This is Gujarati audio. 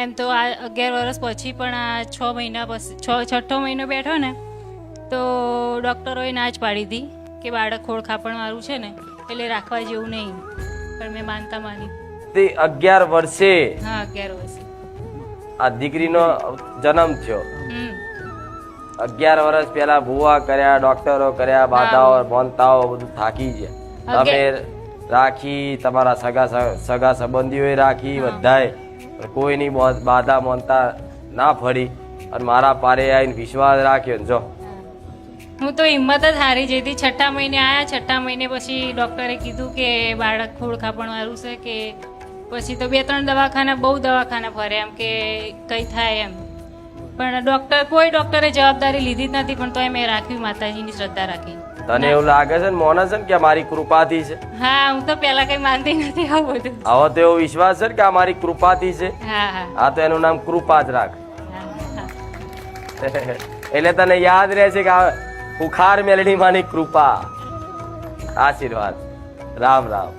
એમ તો આ 11 વર્ષ પછી પણ આ 6 મહિના પછી છઠ્ઠો મહિનો બેઠો ને તો ડૉક્ટરોએ ના જ પાડી હતી કે બાળક ખોળખાપણવાળું છે ને એટલે રાખવા જેવું નહીં, પણ મેં માનતા માની. તે 11 વર્ષે હા 11 વર્ષે આ દીકરીનો જન્મ થયો. 11 વર્ષ પહેલા ભૂવા કર્યા, ડોક્ટરો કર્યા, બાધાઓ મોનતાઓ બધું થાકી ગયા. તમે રાખી, તમારા સગા સંબંધીઓએ રાખી, બધાએ કોઈની બાધા મોનતા ના ફરી અને મારા પારે આવીને વિશ્વાસ રાખ્યો ને જો. હું તો હિંમત જ હારી જઈ હતી. છઠ્ઠા મહિને આવ્યા, છઠ્ઠા મહિને પછી ડૉક્ટરે કીધું કે બાળક ખોળખાપણવાળું છે, કે પછી તો 2-3 દવાખાના, બહુ દવાખાના ફરે એમ કે કંઈ થાય એમ, પણ કોઈ ડૉક્ટરે જવાબદારી લીધી જ નથી. પણ તોય મેં રાખ્યું, માતાજીની શ્રદ્ધા રાખી. તને એવું લાગે છે ને મોને છે ને કે મારી કૃપાથી છે? હા, હું તો પહેલા કઈ માનતી નથી આવું બધું. હવે તો એવો વિશ્વાસ છે ને કે આ મારી કૃપાથી છે. હા હા આ તો એનું નામ કૃપા જ રાખ. હા. એટલે તને યાદ રહેશે કે આ ખુખાર મેલડી માની કૃપા. આશીર્વાદ. રામ રામ.